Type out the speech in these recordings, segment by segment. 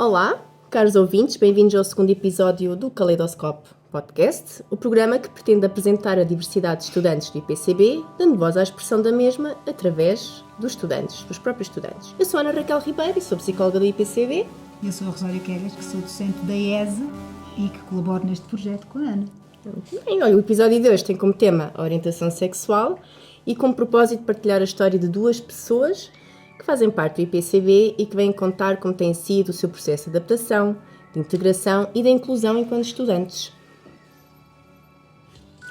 Olá, caros ouvintes, bem-vindos ao segundo episódio do Caleidoscope Podcast, o programa que pretende apresentar a diversidade de estudantes do IPCB, dando voz à expressão da mesma através dos estudantes, dos próprios estudantes. Eu sou a Ana Raquel Ribeiro e sou psicóloga do IPCB. Eu sou a Rosário Quegas, que sou docente da ESE e que colaboro neste projeto com a Ana. Bem, olha, o episódio de hoje tem como tema a orientação sexual e como propósito partilhar a história de duas pessoas que fazem parte do IPCB e que vêm contar como tem sido o seu processo de adaptação, de integração e de inclusão enquanto estudantes.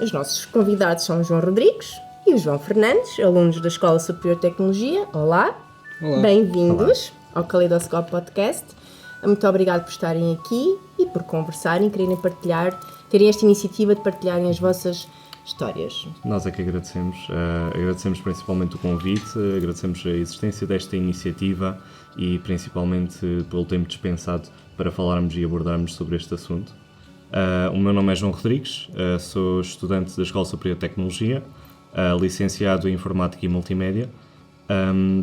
Os nossos convidados são o João Rodrigues e o João Fernandes, alunos da Escola Superior de Tecnologia. Olá, Olá. Bem-vindos ao Caleidoscope Podcast. Muito obrigado por estarem aqui e por conversarem, quererem partilhar, terem esta iniciativa de partilharem as vossas histórias. Nós é que agradecemos. Agradecemos principalmente o convite, agradecemos a existência desta iniciativa e principalmente pelo tempo dispensado para falarmos e abordarmos sobre este assunto. O meu nome é João Rodrigues, sou estudante da Escola Superior de Tecnologia, licenciado em Informática e Multimédia,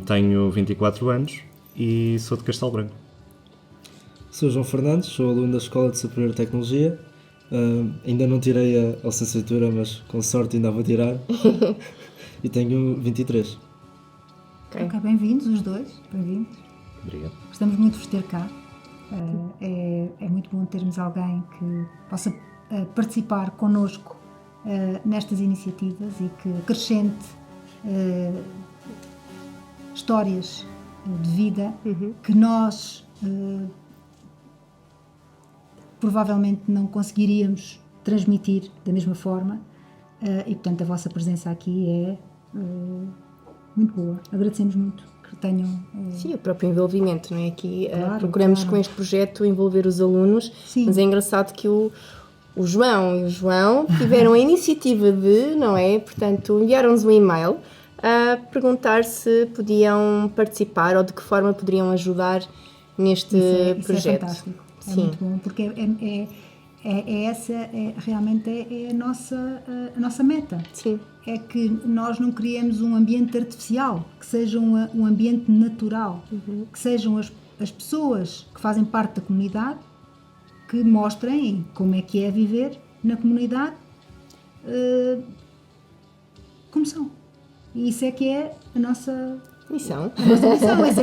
tenho 24 anos e sou de Castelo Branco. Sou João Fernandes, sou aluno da Escola Superior de Tecnologia. Ainda não tirei a licenciatura, mas com sorte ainda vou tirar. E tenho 23. Ok, bem-vindos os dois, bem-vindos. Obrigado. Gostamos muito de vos ter cá. É muito bom termos alguém que possa participar connosco nestas iniciativas e que acrescente histórias de vida que nós provavelmente não conseguiríamos transmitir da mesma forma e portanto a vossa presença aqui é muito boa. Agradecemos muito que tenham... Sim, o próprio envolvimento, não é? Aqui Claro, procuramos claro. com este projeto envolver os alunos, Sim. mas é engraçado que o João e o João tiveram a iniciativa de, não é? Portanto, enviaram-nos um e-mail a perguntar se podiam participar ou de que forma poderiam ajudar neste Isso projeto. é fantástico, é Sim. muito bom, porque realmente é a nossa meta. Sim. É que nós não criemos um ambiente artificial, que seja um ambiente natural, que sejam as pessoas que fazem parte da comunidade que mostrem como é que é viver na comunidade como são. E isso é que é a nossa Missão. missão, isso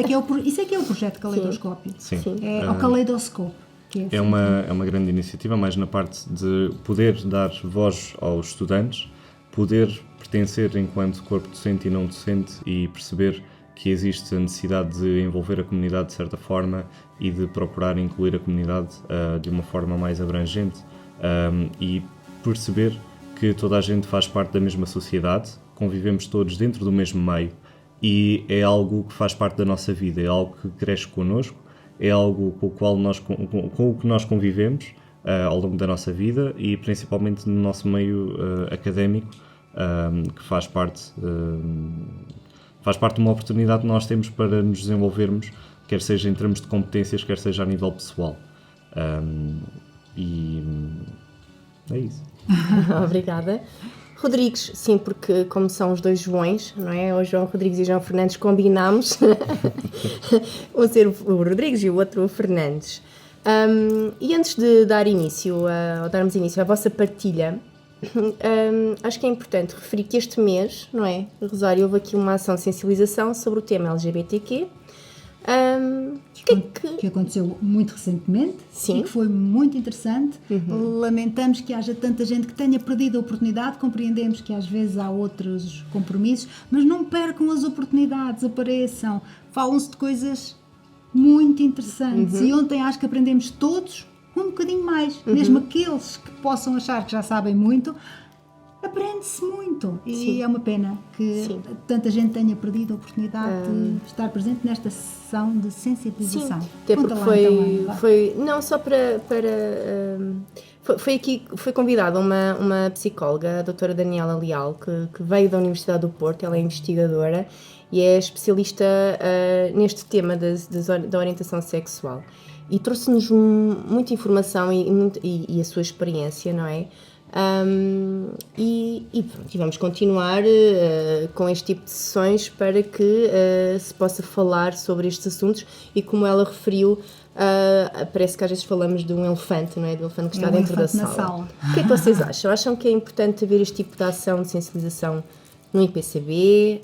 é que é o projeto Caleidoscópio. Sim. É o Caleidoscope. Que É uma grande iniciativa, mais na parte de poder dar voz aos estudantes, poder pertencer enquanto corpo docente e não docente e perceber que existe a necessidade de envolver a comunidade de certa forma e de procurar incluir a comunidade de uma forma mais abrangente e perceber que toda a gente faz parte da mesma sociedade, convivemos todos dentro do mesmo meio e é algo que faz parte da nossa vida, é algo que cresce connosco, é algo com o que nós convivemos ao longo da nossa vida e principalmente no nosso meio académico, que faz parte de uma oportunidade que nós temos para nos desenvolvermos, quer seja em termos de competências, quer seja a nível pessoal. E é isso. Obrigada. Rodrigues, sim, porque como são os dois Joões, não é? O João Rodrigues e o João Fernandes combinámos. Um ser o Rodrigues e o outro o Fernandes. E antes de darmos início à vossa partilha, acho que é importante referir que este mês, não é, Rosário, houve aqui uma ação de sensibilização sobre o tema LGBTQ. Que aconteceu muito recentemente. Sim. E que foi muito interessante. Lamentamos que haja tanta gente que tenha perdido a oportunidade, compreendemos que às vezes há outros compromissos, mas não percam as oportunidades, apareçam, falam-se de coisas muito interessantes e ontem acho que aprendemos todos um bocadinho mais, mesmo aqueles que possam achar que já sabem muito, aprende-se muito e Sim. é uma pena que Sim. tanta gente tenha perdido a oportunidade de estar presente nesta sessão de sensibilização. Sim, até Conta porque lá, então, Ana, vá. foi não só foi convidada uma psicóloga, a doutora Daniela Leal, que veio da Universidade do Porto, ela é investigadora e é especialista neste tema da orientação sexual e trouxe-nos muita informação e a sua experiência, não é? E pronto, e vamos continuar com este tipo de sessões para que se possa falar sobre estes assuntos e como ela referiu, parece que às vezes falamos de um elefante, não é? Do elefante que está dentro da sala. O que é que vocês acham? Acham que é importante haver este tipo de ação de sensibilização no IPCB,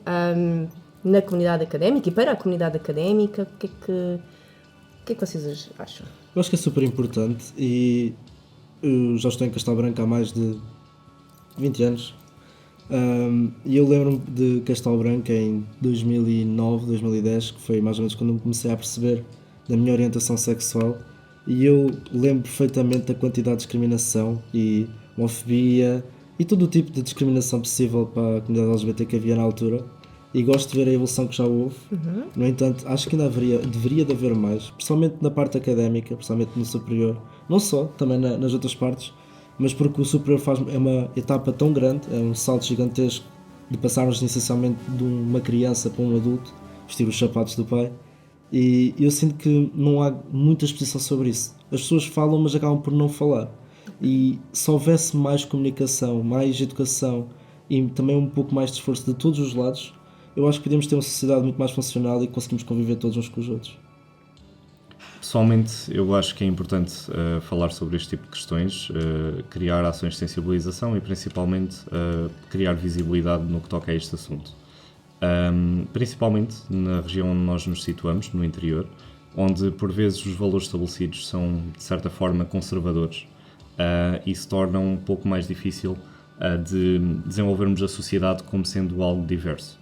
na comunidade académica e para a comunidade académica? O que é que vocês acham? Eu acho que é super importante e eu já estou em Castelo Branco há mais de 20 anos. E eu lembro-me de Castelo Branco em 2009, 2010, que foi mais ou menos quando eu comecei a perceber da minha orientação sexual, e eu lembro perfeitamente da quantidade de discriminação e homofobia e todo o tipo de discriminação possível para a comunidade LGBT que havia na altura, e gosto de ver a evolução que já houve. No entanto, acho que ainda deveria de haver mais, principalmente na parte académica, principalmente no superior, não só, também nas outras partes, mas porque o superior é uma etapa tão grande, é um salto gigantesco de passarmos essencialmente de uma criança para um adulto, vestir os sapatos do pai, e eu sinto que não há muita exposição sobre isso. As pessoas falam, mas acabam por não falar, e se houvesse mais comunicação, mais educação e também um pouco mais de esforço de todos os lados, eu acho que podemos ter uma sociedade muito mais funcional e conseguimos conviver todos uns com os outros. Pessoalmente, eu acho que é importante falar sobre este tipo de questões, criar ações de sensibilização e principalmente criar visibilidade no que toca a este assunto. Principalmente na região onde nós nos situamos, no interior, onde por vezes os valores estabelecidos são de certa forma conservadores e se torna um pouco mais difícil de desenvolvermos a sociedade como sendo algo diverso.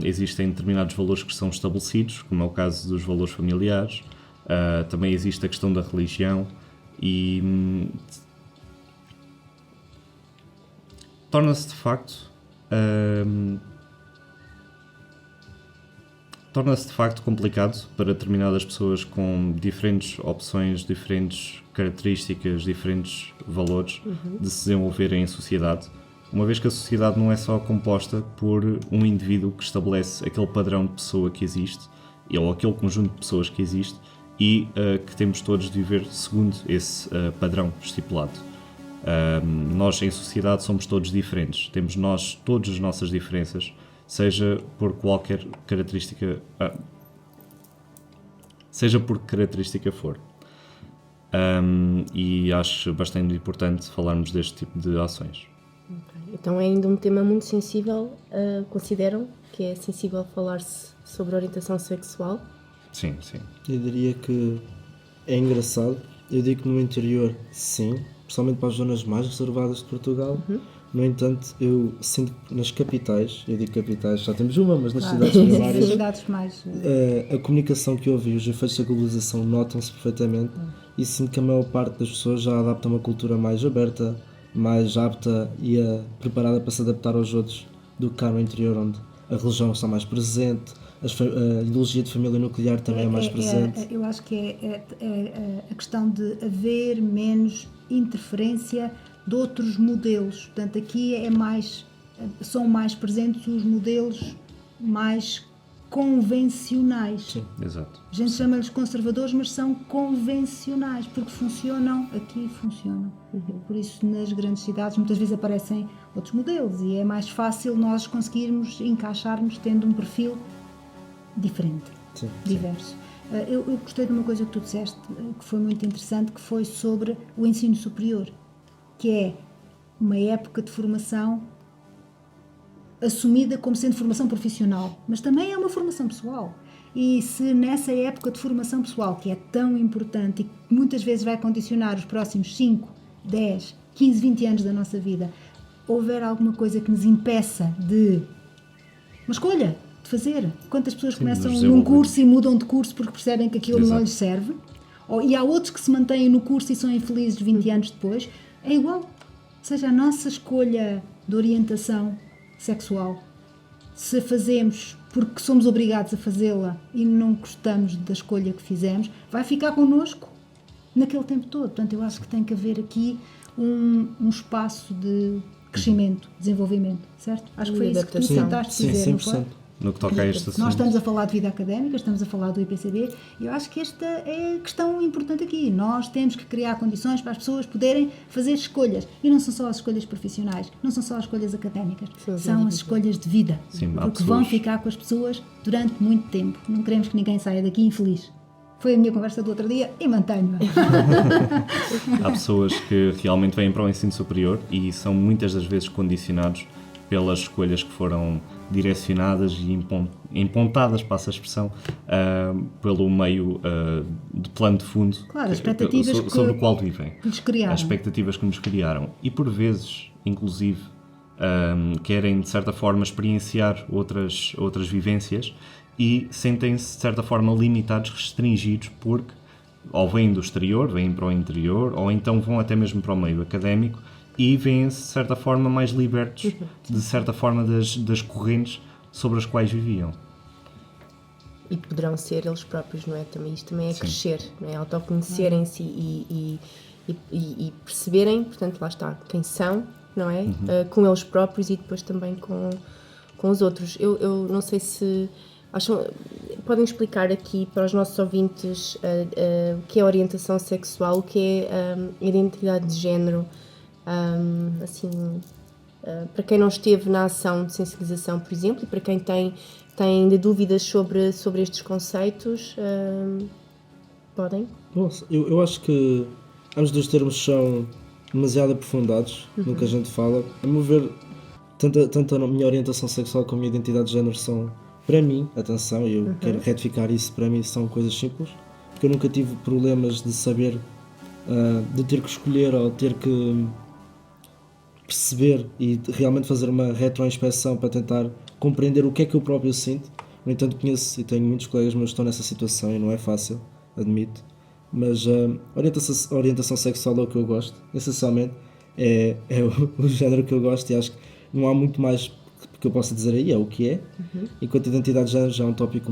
Existem determinados valores que são estabelecidos, como é o caso dos valores familiares, também existe a questão da religião e torna-se de facto complicado para determinadas pessoas com diferentes opções, diferentes características, diferentes valores de se desenvolverem em sociedade, uma vez que a sociedade não é só composta por um indivíduo que estabelece aquele padrão de pessoa que existe, ou aquele conjunto de pessoas que existe, e que temos todos de viver segundo esse padrão estipulado. Nós em sociedade somos todos diferentes, temos nós todas as nossas diferenças, seja por qualquer característica, seja por que característica for. E acho bastante importante falarmos deste tipo de ações. Okay. Então é ainda um tema muito sensível, consideram que é sensível falar-se sobre orientação sexual? Sim, sim. Eu diria que é engraçado. Eu digo que no interior, sim, principalmente para as zonas mais reservadas de Portugal. No entanto, eu sinto que nas capitais, eu digo capitais, já temos uma, mas nas cidades primárias, cidades mais... a comunicação que houve e os efeitos da globalização notam-se perfeitamente, e sinto que a maior parte das pessoas já adapta a uma cultura mais aberta, mais apta e preparada para se adaptar aos outros do que cá no interior, onde a religião está mais presente, a ideologia de família nuclear também é mais presente. Eu acho que é a questão de haver menos interferência de outros modelos. Portanto, aqui são mais presentes os modelos mais convencionais. Sim, exato. A gente chama-lhes conservadores, mas são convencionais, porque funcionam, aqui funcionam. Por isso, nas grandes cidades, muitas vezes aparecem outros modelos e é mais fácil nós conseguirmos encaixarmos tendo um perfil diferente, Sim, diverso. Eu gostei de uma coisa que tu disseste, que foi muito interessante, que foi sobre o ensino superior, que é uma época de formação assumida como sendo formação profissional, mas também é uma formação pessoal. E se nessa época de formação pessoal, que é tão importante e que muitas vezes vai condicionar os próximos 5, 10, 15, 20 anos da nossa vida, houver alguma coisa que nos impeça de uma escolha de fazer. Quantas pessoas começam num curso e mudam de curso porque percebem que aquilo não lhes serve? E há outros que se mantêm no curso e são infelizes 20 anos depois. É igual. Ou seja, a nossa escolha de orientação sexual, se fazemos porque somos obrigados a fazê-la e não gostamos da escolha que fizemos, vai ficar connosco naquele tempo todo. Portanto, eu acho que tem que haver aqui um espaço de crescimento, desenvolvimento, certo? Acho que foi isso que tu tentaste dizer, não foi? no que toca a este assunto. Nós estamos a falar de vida académica, estamos a falar do IPCB, e eu acho que esta é a questão importante aqui. Nós temos que criar condições para as pessoas poderem fazer escolhas. E não são só as escolhas profissionais, não são só as escolhas académicas, são as escolhas de vida. Sim, há porque pessoas- vão ficar com as pessoas durante muito tempo. Não queremos que ninguém saia daqui infeliz. Foi a minha conversa do outro dia e mantenho-a. Há pessoas que realmente vêm para o ensino superior e são muitas das vezes condicionados pelas escolhas que foram direcionadas e empontadas, passa a expressão, pelo meio de plano de fundo Claro, as expectativas sobre o qual vivem. que lhes criaram. As expectativas que nos criaram. E por vezes, inclusive, querem de certa forma experienciar outras vivências e sentem-se de certa forma limitados, restringidos, porque ou vêm do exterior, vêm para o interior, ou então vão até mesmo para o meio académico e vêm-se de certa forma mais libertos, de certa forma, das correntes sobre as quais viviam. E poderão ser eles próprios, não é? Isto também é Sim. crescer, não é? Autoconhecerem-se e perceberem, portanto, lá está, quem são, não é? Com eles próprios e depois também com os outros. Eu não sei se acham, podem explicar aqui para os nossos ouvintes o que é orientação sexual, o que é identidade de género, assim, para quem não esteve na ação de sensibilização, por exemplo, e para quem tem ainda dúvidas sobre estes conceitos, podem? Nossa, eu acho que ambos dos termos são demasiado aprofundados no que a gente fala. A meu ver, tanto a minha orientação sexual como a minha identidade de género são, para mim, atenção, e eu quero retificar isso, para mim são coisas simples, porque eu nunca tive problemas de saber, de ter que escolher ou ter que perceber e realmente fazer uma retroinspeção para tentar compreender o que é que eu próprio sinto. No entanto, conheço e tenho muitos colegas meus que estão nessa situação e não é fácil, admito. Mas a orientação sexual é o que eu gosto, essencialmente é o género que eu gosto, e acho que não há muito mais que eu possa dizer aí, é o que é. Enquanto a identidade de género já é um tópico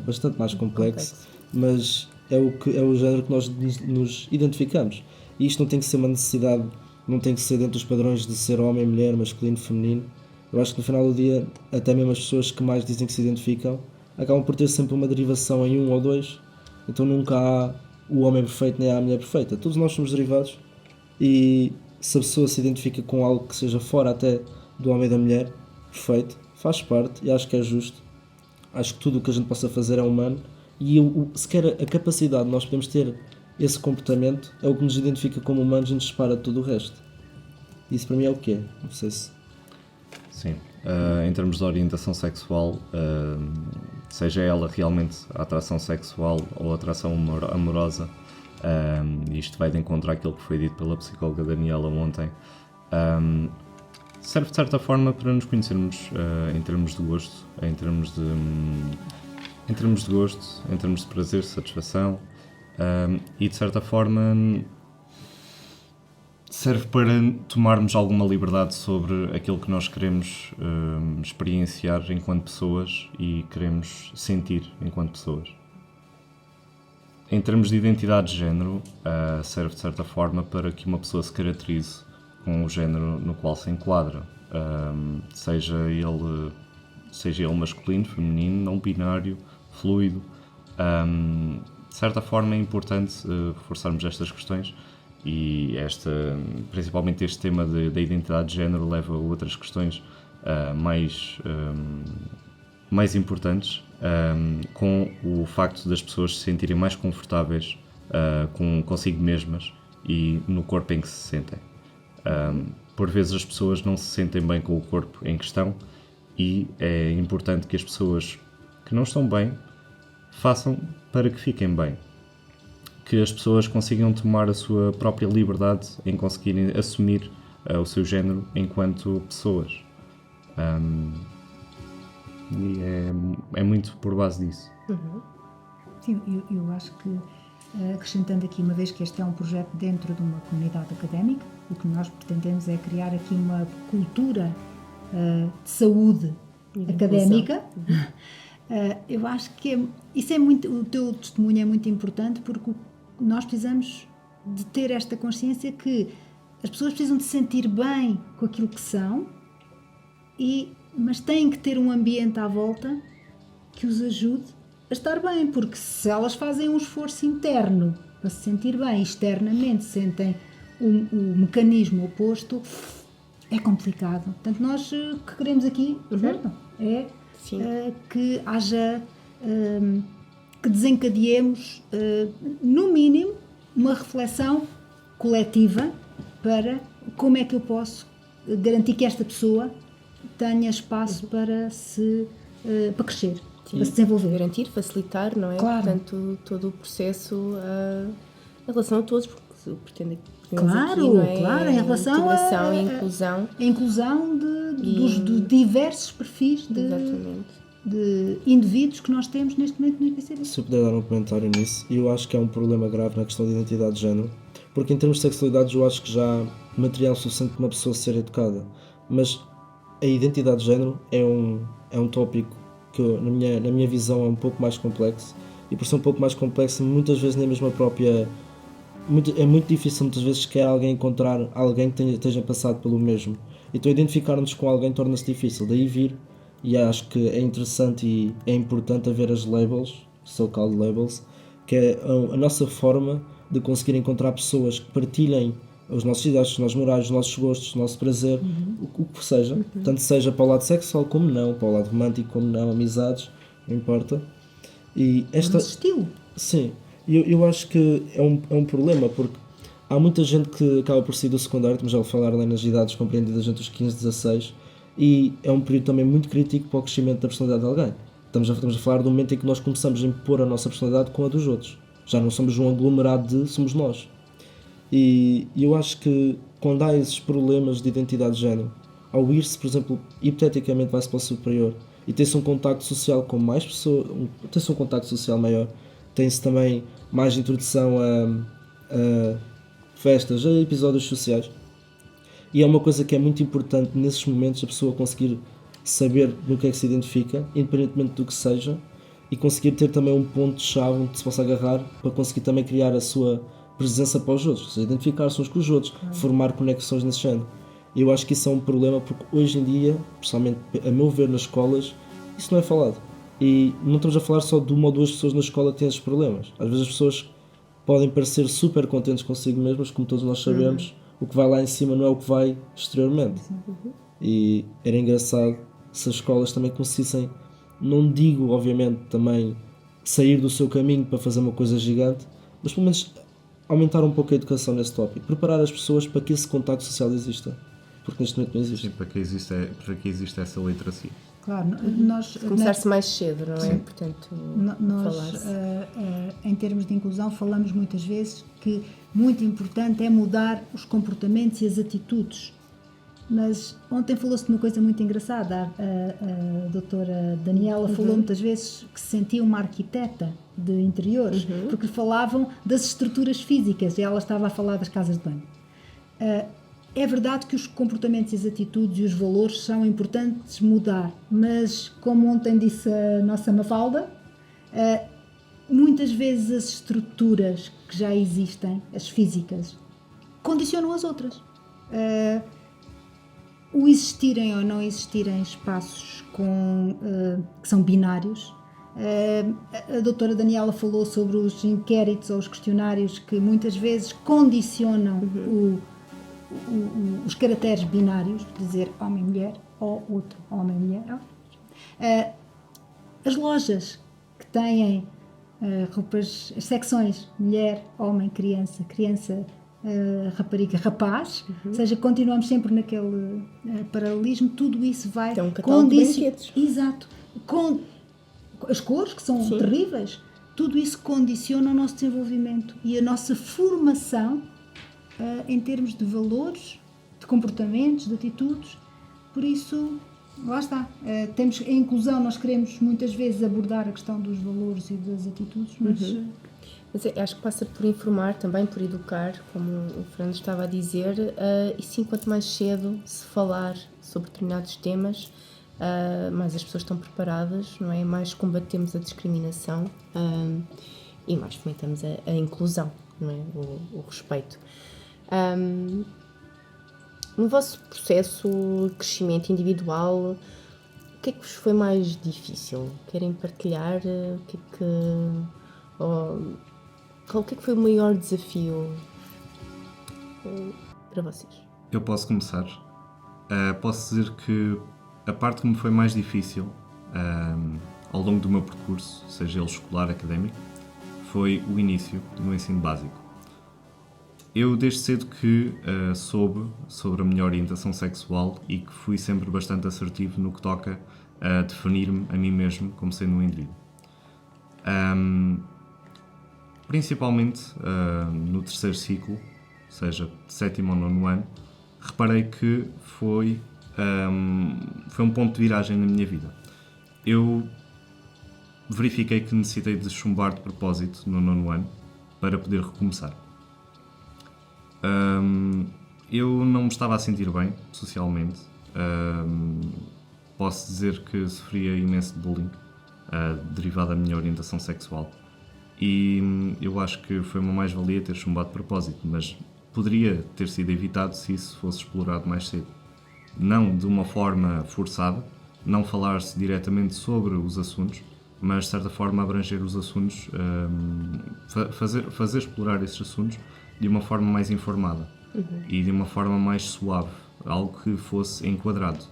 bastante mais complexo, mas é o género que nós nos identificamos. E isto não tem que ser uma necessidade, não tem que ser dentro dos padrões de ser homem, mulher, masculino, feminino. Eu acho que no final do dia, até mesmo as pessoas que mais dizem que se identificam acabam por ter sempre uma derivação em um ou dois. Então nunca há o homem perfeito nem há a mulher perfeita. Todos nós somos derivados, e se a pessoa se identifica com algo que seja fora até do homem e da mulher, perfeito, faz parte, e acho que é justo. Acho que tudo o que a gente possa fazer é humano, e sequer a capacidade de nós podemos ter esse comportamento é o que nos identifica como humanos e nos separa de tudo o resto. Isso para mim é o que é. Não sei se... Sim. Em termos de orientação sexual, seja ela realmente a atração sexual ou a atração amorosa, isto vai de encontro àquilo que foi dito pela psicóloga Daniela ontem, serve de certa forma para nos conhecermos em termos de gosto, em termos de prazer, satisfação, e de certa forma serve para tomarmos alguma liberdade sobre aquilo que nós queremos experienciar enquanto pessoas e queremos sentir enquanto pessoas. Em termos de identidade de género, serve de certa forma para que uma pessoa se caracterize com o género no qual se enquadra, seja ele masculino, feminino, não binário, fluido. De certa forma é importante reforçarmos estas questões, e principalmente este tema da identidade de género leva a outras questões mais importantes, com o facto das pessoas se sentirem mais confortáveis consigo mesmas e no corpo em que se sentem. Por vezes as pessoas não se sentem bem com o corpo em questão, e é importante que as pessoas que não estão bem façam para que fiquem bem. Que as pessoas consigam tomar a sua própria liberdade em conseguirem assumir o seu género enquanto pessoas. E é muito por base disso. Sim, eu acho que, acrescentando aqui, uma vez que este é um projeto dentro de uma comunidade académica, o que nós pretendemos é criar aqui uma cultura de saúde académica. Eu acho que isso é muito, o teu testemunho é muito importante, porque nós precisamos de ter esta consciência que as pessoas precisam de se sentir bem com aquilo que são, e mas têm que ter um ambiente à volta que os ajude a estar bem, porque se elas fazem um esforço interno para se sentir bem, externamente sentem o mecanismo oposto, é complicado. Portanto, nós o que queremos aqui, certo? É Sim. que haja, que desencadeemos, no mínimo, uma reflexão coletiva para como é que eu posso garantir que esta pessoa tenha espaço para para crescer, Sim, para se desenvolver. garantir, facilitar, não é? Claro. Portanto, todo o processo em relação a todos, porque se pretende Claro, aqui, não é? claro, em relação integração e inclusão. A inclusão dos diversos perfis Exatamente. de indivíduos que nós temos neste momento no IPCB. Se eu puder dar um comentário nisso, eu acho que é um problema grave na questão de identidade de género, porque em termos de sexualidade eu acho que já há material suficiente para uma pessoa ser educada, mas a identidade de género é um tópico que na minha visão é um pouco mais complexo, e por ser um pouco mais complexo muitas vezes nem mesmo a própria... é muito difícil muitas vezes sequer alguém encontrar alguém que esteja passado pelo mesmo, então identificar-nos com alguém torna-se difícil, daí vir. E acho que é interessante e é importante haver as labels, so-called labels, que é a nossa forma de conseguir encontrar pessoas que partilhem os nossos ideias, os nossos morais, os nossos gostos, o nosso prazer, o que seja, tanto seja para o lado sexual como não, para o lado romântico como não, amizades, não importa. E O nosso estilo. Sim, eu acho que é um problema, porque há muita gente que acaba por sair do secundário, estamos a falar ali nas idades compreendidas entre os 15 e 16, e é um período também muito crítico para o crescimento da personalidade de alguém. Estamos a falar do momento em que nós começamos a impor a nossa personalidade com a dos outros. Já não somos um aglomerado somos nós. E eu acho que quando há esses problemas de identidade de género, ao ir-se, por exemplo, hipoteticamente vai-se para o superior e tem-se um contacto social com mais pessoas, tem-se um contacto social maior, tem-se também mais introdução a festas, a episódios sociais. E é uma coisa que é muito importante nesses momentos a pessoa conseguir saber no que é que se identifica, independentemente do que seja, e conseguir ter também um ponto-chave onde se possa agarrar para conseguir também criar a sua presença para os outros, ou seja, identificar-se uns com os outros, formar conexões nesse género. E eu acho que isso é um problema porque hoje em dia, principalmente a meu ver nas escolas, isso não é falado. E não estamos a falar só de uma ou duas pessoas na escola que têm esses problemas. Às vezes as pessoas podem parecer super contentes consigo mesmas, como todos nós sabemos, o que vai lá em cima não é o que vai exteriormente. E era engraçado se as escolas também conseguissem, não digo obviamente também sair do seu caminho para fazer uma coisa gigante, mas pelo menos aumentar um pouco a educação nesse tópico, preparar as pessoas para que esse contacto social exista, porque neste momento não existe. Sim, para que existe essa literacia. Claro, nós... Começar-se mais cedo, não é? Sim. Portanto, Nós, falar-se. em termos de inclusão, falamos muitas vezes que muito importante é mudar os comportamentos e as atitudes. Mas ontem falou-se de uma coisa muito engraçada. A doutora Daniela falou muitas vezes que se sentia uma arquiteta de interiores, porque falavam das estruturas físicas e ela estava a falar das casas de banho. É verdade que os comportamentos, as atitudes e os valores são importantes mudar, mas como ontem disse a nossa Mafalda, muitas vezes as estruturas que já existem, as físicas, condicionam as outras. O existirem ou não existirem espaços que são binários. A doutora Daniela falou sobre os inquéritos ou os questionários que muitas vezes condicionam os caracteres binários, dizer homem-mulher ou outro homem-mulher. As lojas que têm roupas, as secções mulher, homem, criança, rapariga, rapaz, ou seja, continuamos sempre naquele paralelismo, tudo isso vai Tem um catálogo de brinquedos. Exato. Com as cores, que são terríveis, tudo isso condiciona o nosso desenvolvimento e a nossa formação em termos de valores, de comportamentos, de atitudes. Por isso, lá está. Temos a inclusão, nós queremos muitas vezes abordar a questão dos valores e das atitudes, Mas acho que passa por informar também, por educar, como o Fernando estava a dizer, e sim, quanto mais cedo se falar sobre determinados temas, mais as pessoas estão preparadas, não é? Mais combatemos a discriminação e mais fomentamos a inclusão, não é? O respeito. No vosso processo de crescimento individual, O que é que vos foi mais difícil? Querem partilhar? O que é que... o que é que foi o maior desafio para vocês? Eu posso começar. Posso dizer que a parte que me foi mais difícil ao longo do meu percurso, seja ele escolar, académico, foi o início no ensino básico. Eu desde cedo que soube sobre a minha orientação sexual e que fui sempre bastante assertivo no que toca a definir-me a mim mesmo como sendo um indivíduo. Principalmente no terceiro ciclo, seja sétimo ou nono ano, reparei que foi um ponto de viragem na minha vida. Eu verifiquei que necessitei de chumbar de propósito no nono ano para poder recomeçar. Eu não me estava a sentir bem socialmente. Posso dizer que sofria imenso de bullying derivado da minha orientação sexual. E eu acho que foi uma mais-valia ter chumbado de propósito, mas poderia ter sido evitado se isso fosse explorado mais cedo. Não de uma forma forçada, não falar-se diretamente sobre os assuntos, mas de certa forma abranger os assuntos, fazer explorar esses assuntos de uma forma mais informada e de uma forma mais suave, algo que fosse enquadrado.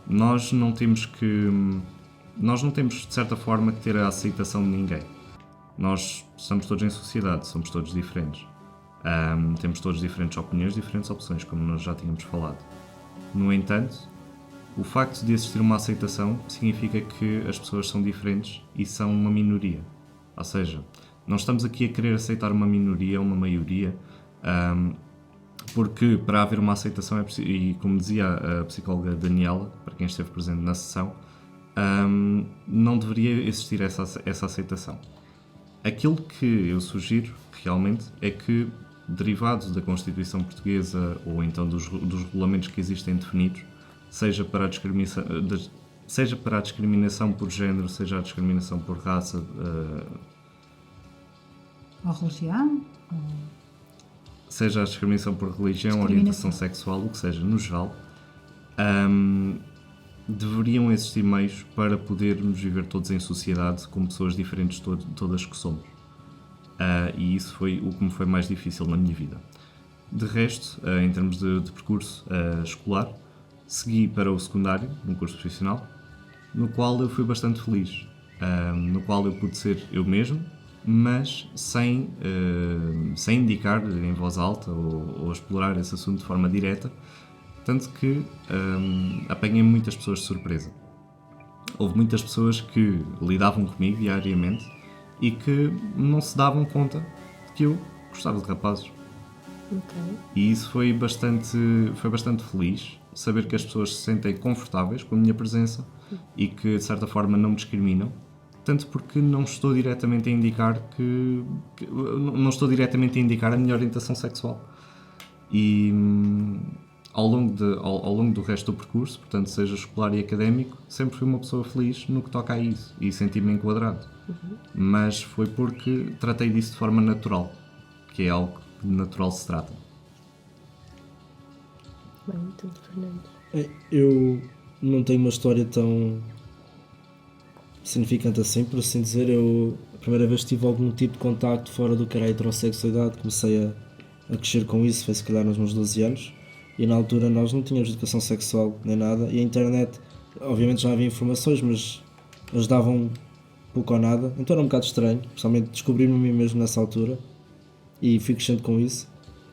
Nós não temos de certa forma que ter a aceitação de ninguém. Nós estamos todos em sociedade, somos todos diferentes. Temos todos diferentes opiniões, diferentes opções, como nós já tínhamos falado. No entanto, o facto de existir uma aceitação significa que as pessoas são diferentes e são uma minoria. Ou seja, não estamos aqui a querer aceitar uma minoria ou uma maioria, porque para haver uma aceitação é preciso, e como dizia a psicóloga Daniela, para quem esteve presente na sessão, não deveria existir essa aceitação. Aquilo que eu sugiro, realmente, é que, derivados da Constituição Portuguesa ou então dos regulamentos que existem definidos, seja para a discriminação por género, seja a discriminação por raça, Ou religião? seja a discriminação por religião, orientação sexual, o que seja, no geral, deveriam existir meios para podermos viver todos em sociedade como pessoas diferentes todas que somos. E isso foi o que me foi mais difícil na minha vida. De resto, em termos de percurso escolar, segui para o secundário, um curso profissional, no qual eu fui bastante feliz, no qual eu pude ser eu mesmo, mas sem indicar em voz alta ou explorar esse assunto de forma direta, tanto que apanhei muitas pessoas de surpresa. Houve muitas pessoas que lidavam comigo diariamente e que não se davam conta de que eu gostava de rapazes. Okay. E isso foi bastante feliz, saber que as pessoas se sentem confortáveis com a minha presença e que de certa forma não me discriminam, tanto porque não estou diretamente a indicar não estou diretamente a indicar a minha orientação sexual. E ao longo do resto do percurso, portanto seja escolar e académico, sempre fui uma pessoa feliz no que toca a isso e senti-me enquadrado. Mas foi porque tratei disso de forma natural, que é algo que de natural se trata. Bem, tu, Fernando. Eu não tenho uma história tão significante assim, por assim dizer. Eu, a primeira vez que tive algum tipo de contacto fora do que era a heterossexualidade, comecei a crescer com isso, foi se calhar nos meus 12 anos, e na altura nós não tínhamos educação sexual nem nada, e a internet, obviamente já havia informações, mas ajudavam pouco ou nada, então era um bocado estranho, principalmente descobrir-me a mim mesmo nessa altura, e fui crescendo com isso.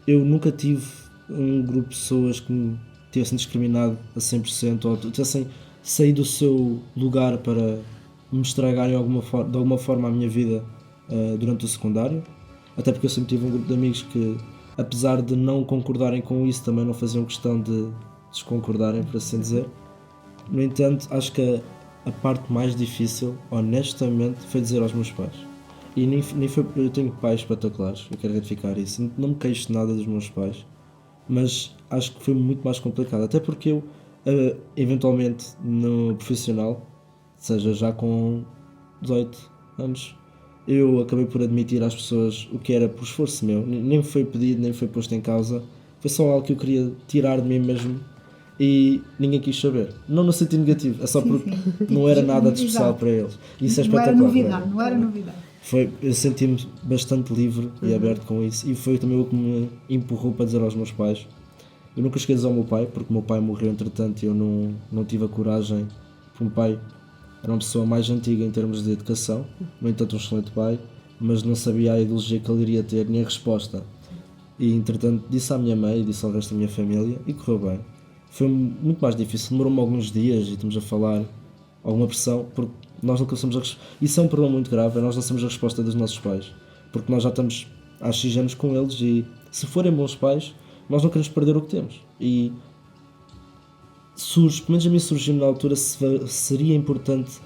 Eu nunca tive um grupo de pessoas que me tivessem discriminado a 100% ou tivessem saído do seu lugar para me estragarem de alguma forma a minha vida durante o secundário, até porque eu sempre tive um grupo de amigos que, apesar de não concordarem com isso, também não faziam questão de desconcordarem, por assim dizer. No entanto, acho que a parte mais difícil, honestamente, foi dizer aos meus pais. E nem foi, eu tenho pais espetaculares, eu quero retificar isso, não me queixo de nada dos meus pais, mas acho que foi muito mais complicado, até porque eu, eventualmente, no profissional, seja já com 18 anos, eu acabei por admitir às pessoas o que era por esforço meu, nem foi pedido, nem foi posto em causa, foi só algo que eu queria tirar de mim mesmo e ninguém quis saber. Não no sentido negativo, é só porque não era nada de especial Exato. para eles. Isso é Não era espetacular. novidade, não era novidade. Eu senti-me bastante livre e aberto com isso, e foi também o que me empurrou para dizer aos meus pais. Eu nunca cheguei a dizer ao meu pai, porque o meu pai morreu entretanto e eu não tive a coragem, porque o meu pai era uma pessoa mais antiga em termos de educação, no entanto um excelente pai, mas não sabia a ideologia que ele iria ter, nem a resposta. E entretanto disse à minha mãe, disse ao resto da minha família, e correu bem. Foi muito mais difícil, demorou-me alguns dias e estamos a falar alguma pressão, porque nós nunca somos isso é um problema muito grave, nós não somos a resposta dos nossos pais, porque nós já estamos há X anos com eles e se forem bons pais, nós não queremos perder o que temos. E pelo menos a mim surgiu na altura se seria importante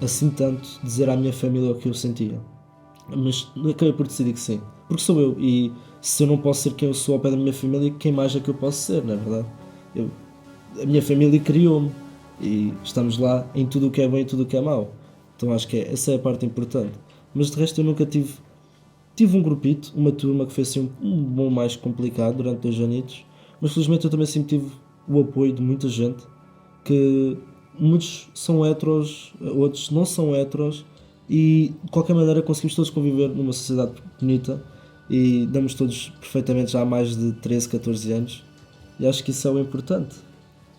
assim tanto dizer à minha família o que eu sentia. Mas acabei por decidir que sim, porque sou eu, e se eu não posso ser quem eu sou ao pé da minha família, quem mais é que eu posso ser, não é verdade? A minha família criou-me e estamos lá em tudo o que é bom e tudo o que é mau. Então acho que essa é a parte importante. Mas de resto eu nunca tive um grupito, uma turma que foi assim um bom mais complicado durante 2 anitos, mas felizmente eu também sempre tive o apoio de muita gente, que muitos são heteros, outros não são heteros, e de qualquer maneira conseguimos todos conviver numa sociedade bonita e damos todos perfeitamente já há mais de 13, 14 anos, e acho que isso é o importante.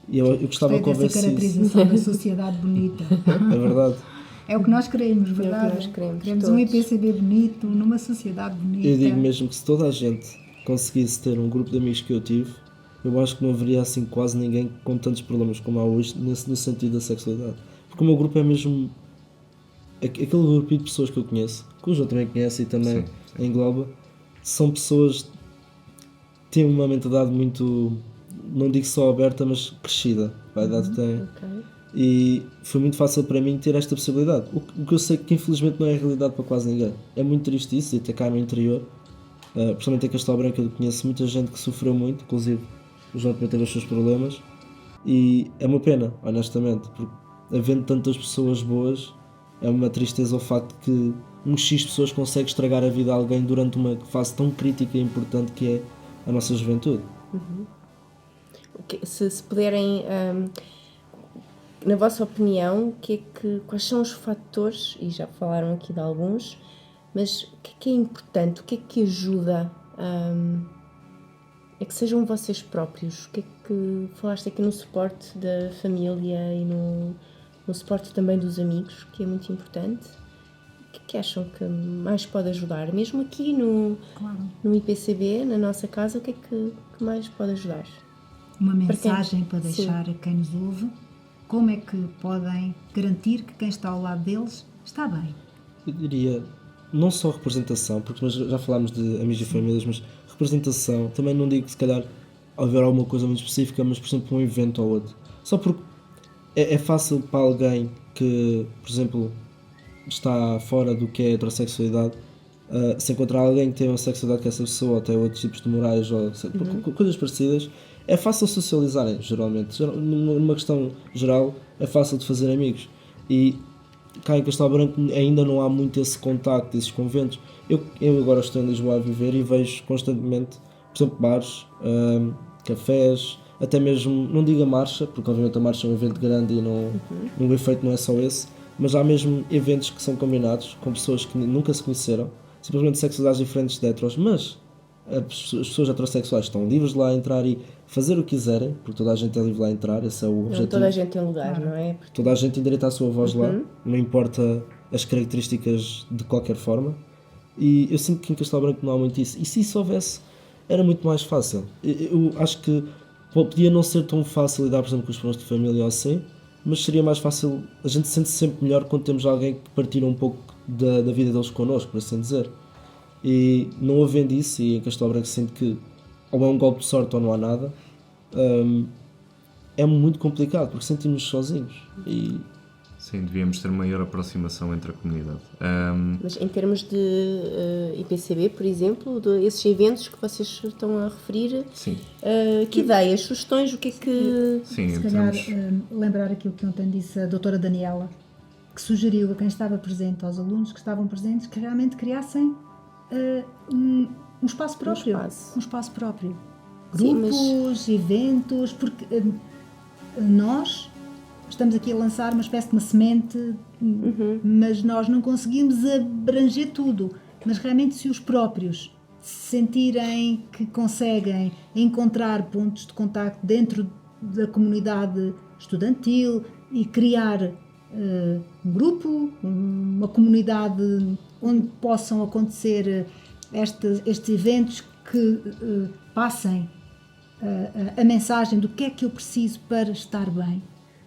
E eu gostava de Gostei dessa convencer isso. caracterização da sociedade bonita. É verdade. É o que nós queremos, verdade? nós queremos Queremos todos. um IPCB bonito, numa sociedade bonita. Eu digo mesmo que se toda a gente conseguisse ter um grupo de amigos que eu tive, eu acho que não haveria assim quase ninguém com tantos problemas como há hoje no sentido da sexualidade. Porque o meu grupo é mesmo aquele grupo de pessoas que eu conheço, que o João também conhece e também engloba, são pessoas que têm uma mentalidade muito, não digo só aberta, mas crescida para a idade que têm. Ok. E foi muito fácil para mim ter esta possibilidade. O que eu sei que infelizmente não é a realidade para quase ninguém. É muito triste isso, e até cá no interior, principalmente em Castelo Branco, eu conheço muita gente que sofreu muito, inclusive o João também teve os seus problemas, e é uma pena, honestamente, porque havendo tantas pessoas boas, é uma tristeza o facto de que um X de pessoas consegue estragar a vida a alguém durante uma fase tão crítica e importante que é a nossa juventude. Se puderem, na vossa opinião, quais são os fatores, e já falaram aqui de alguns, mas o que é importante, o que é que ajuda a que sejam vocês próprios? O que é que falaste aqui no suporte da família e no suporte também dos amigos, que é muito importante? O que é que acham que mais pode ajudar? Mesmo aqui no IPCB, na nossa casa, o que é que mais pode ajudar? Uma mensagem para Sim. deixar a quem nos ouve. Como é que podem garantir que quem está ao lado deles está bem? Eu diria, não só representação, porque nós já falámos de amigos e famílias, mas representação, também não digo que se calhar haver alguma coisa muito específica, mas por exemplo um evento ou outro. Só porque é fácil para alguém que, por exemplo, está fora do que é a heterossexualidade, se encontrar alguém que tem uma sexualidade que essa pessoa, ou tem outros tipos de morais, ou coisas parecidas, é fácil socializarem, geralmente. Numa questão geral, é fácil de fazer amigos. E cá em Castelo Branco ainda não há muito esse contacto, esses conventos. Eu agora estou em Lisboa a viver e vejo constantemente, por exemplo, bares, cafés, até mesmo, não digo a marcha, porque obviamente a marcha é um evento grande e o efeito não é só esse, mas há mesmo eventos que são combinados com pessoas que nunca se conheceram, simplesmente sexualidades diferentes de heteros, mas as pessoas heterossexuais estão livres de lá entrar e fazer o que quiserem, porque toda a gente é livre de lá entrar, esse é o objetivo. Não toda a gente tem lugar, não é? Toda a gente tem direito à sua voz lá, não importa as características de qualquer forma. E eu sinto que em Castelo Branco não há muito isso. E se isso houvesse, era muito mais fácil. Eu acho que podia não ser tão fácil lidar, por exemplo, com os problemas de família ou assim, mas seria mais fácil. A gente sente-se sempre melhor quando temos alguém que partilha um pouco da vida deles connosco, por assim dizer. E não havendo isso, e em Castelo Branco sinto que ou é um golpe de sorte ou não há nada, é muito complicado, porque sentimos-nos sozinhos. E sim, devíamos ter maior aproximação entre a comunidade. Mas em termos de IPCB, por exemplo, esses eventos que vocês estão a referir, Sim. Que ideias, sugestões, o que é que... Sim, Se em calhar termos... lembrar aquilo que ontem disse a doutora Daniela, que sugeriu a quem estava presente, aos alunos que estavam presentes, que realmente criassem um espaço próprio. Um espaço próprio. Sim, Grupos, eventos, porque nós estamos aqui a lançar uma espécie de uma semente, mas nós não conseguimos abranger tudo. Mas realmente, se os próprios sentirem que conseguem encontrar pontos de contacto dentro da comunidade estudantil e criar um grupo, uma comunidade onde possam acontecer estes eventos que passem a mensagem do que é que eu preciso para estar bem,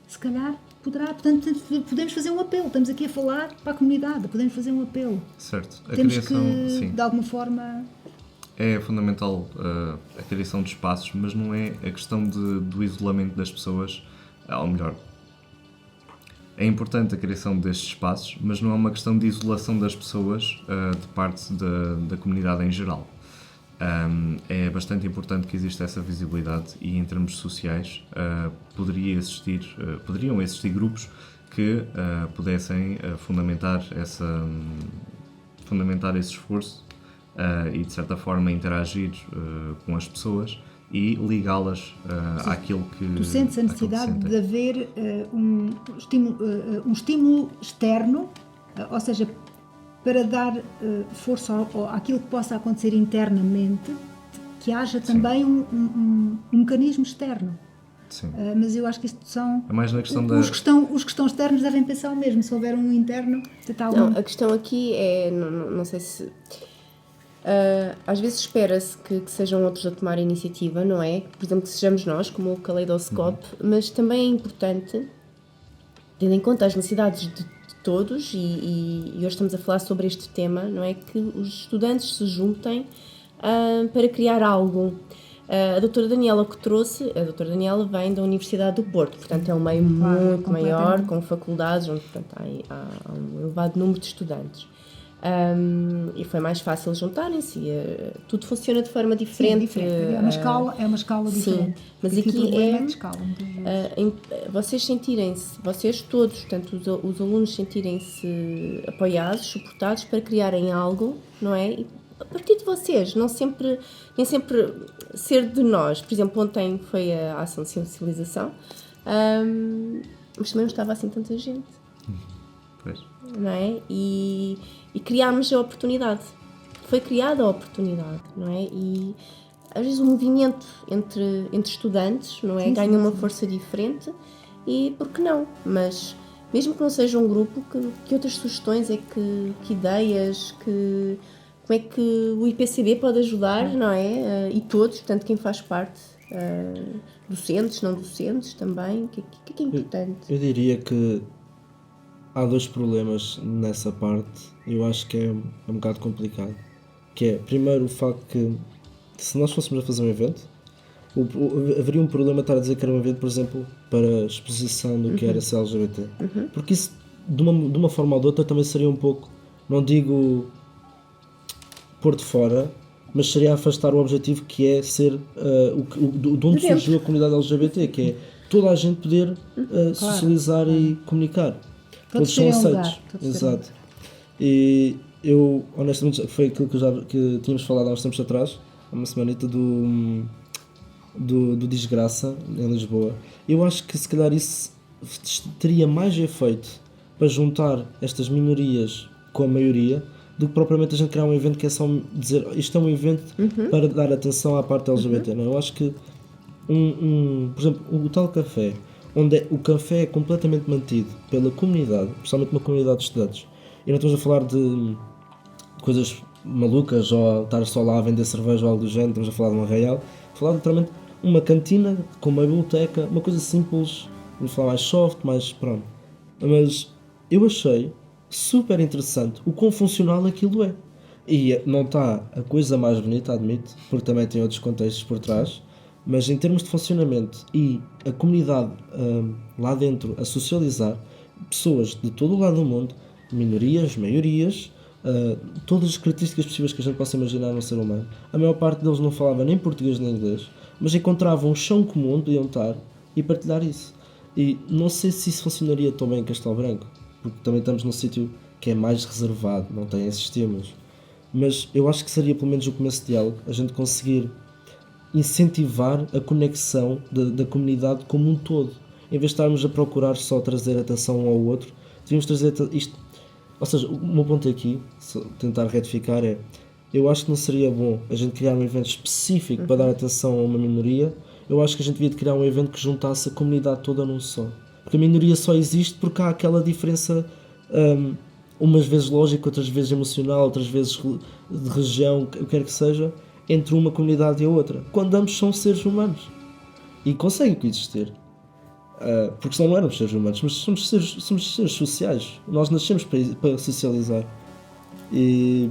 se calhar poderá, portanto, podemos fazer um apelo, estamos aqui a falar para a comunidade, podemos fazer um apelo. Certo. Temos que, de alguma forma... É fundamental a criação de espaços, mas não é a questão do isolamento das pessoas, ou melhor, é importante a criação destes espaços, mas não é uma questão de isolação das pessoas de parte da comunidade em geral. É bastante importante que exista essa visibilidade e, em termos sociais, poderiam existir grupos que pudessem fundamentar esse esforço e, de certa forma, interagir com as pessoas e ligá-las àquilo que... Tu sentes a necessidade de haver um estímulo externo, ou seja, para dar força àquilo que possa acontecer internamente, que haja também um mecanismo externo. Sim. Mas eu acho que isto são... É mais na questão os que estão externos devem pensar o mesmo. Se houver um interno... Não, a questão aqui é... Não sei se... às vezes espera-se que sejam outros a tomar a iniciativa, não é? Por exemplo, que sejamos nós, como o Caleidoscope, mas também é importante, tendo em conta as necessidades de todos, e hoje estamos a falar sobre este tema, não é? Que os estudantes se juntem para criar algo. A doutora Daniela que trouxe, a doutora Daniela vem da Universidade do Porto, portanto é um meio muito maior, com faculdades, onde portanto, há um elevado número de estudantes. E foi mais fácil juntarem-se, tudo funciona de forma diferente. Sim, diferente. É uma escala diferente. Sim, mas aqui vocês sentirem-se, vocês todos, portanto os alunos sentirem-se apoiados, suportados para criarem algo, não é? E a partir de vocês, nem sempre ser de nós. Por exemplo, ontem foi a ação de sensibilização, mas também não estava assim tanta gente. Pois. Não é? E criámos a oportunidade. Foi criada a oportunidade, não é? E às vezes o movimento entre estudantes, não é? Ganha uma força diferente e por que não? Mas mesmo que não seja um grupo, que outras sugestões que ideias, como é que o IPCB pode ajudar, não é? E todos, portanto, quem faz parte, docentes, não docentes também, o que é importante? Eu diria que há dois problemas nessa parte, eu acho que é um bocado complicado, que é, primeiro, o facto que, se nós fôssemos a fazer um evento, haveria um problema estar a dizer que era um evento, por exemplo, para exposição do que era ser LGBT, porque isso, de uma forma ou de outra, também seria um pouco, não digo pôr de fora, mas seria afastar o objetivo que é ser de onde surgiu a comunidade LGBT, que é toda a gente poder socializar e comunicar. Todos são aceitos. Exato. E eu, honestamente, foi aquilo que tínhamos falado há uns tempos atrás, há uma semanita do Desgraça, em Lisboa. Eu acho que se calhar isso teria mais efeito para juntar estas minorias com a maioria do que propriamente a gente criar um evento que é só dizer isto é um evento para dar atenção à parte LGBT. Não? Eu acho que, por exemplo, o tal café, onde o café é completamente mantido pela comunidade, principalmente uma comunidade de estudantes, e não estamos a falar de coisas malucas ou estar só lá a vender cerveja ou algo do género, estamos a falar de um arraial, falar literalmente uma cantina com uma biblioteca, uma coisa simples, vamos falar mais soft, mais pronto. Mas eu achei super interessante o quão funcional aquilo é. E não está a coisa mais bonita, admito, porque também tem outros contextos por trás, mas em termos de funcionamento e a comunidade lá dentro a socializar, pessoas de todo o lado do mundo, minorias, maiorias, todas as características possíveis que a gente possa imaginar num ser humano. A maior parte deles não falava nem português nem inglês, mas encontravam um chão comum de estar e partilhar isso. E não sei se isso funcionaria tão bem em Castelo Branco, porque também estamos num sítio que é mais reservado, não tem esses estímulos. Mas eu acho que seria pelo menos o começo de algo, a gente conseguir incentivar a conexão da comunidade como um todo. em vez de estarmos a procurar só trazer atenção um ao outro, devíamos trazer isto. Ou seja, o meu ponto aqui, tentar retificar, é: eu acho que não seria bom a gente criar um evento específico para dar atenção a uma minoria. Eu acho que a gente devia de criar um evento que juntasse a comunidade toda num só. Porque a minoria só existe porque há aquela diferença, umas vezes lógica, outras vezes emocional, outras vezes de região, o que quer que seja, entre uma comunidade e a outra. Quando ambos são seres humanos. E conseguem coexistir. Porque senão não éramos seres humanos, mas somos seres sociais. Nós nascemos para socializar. E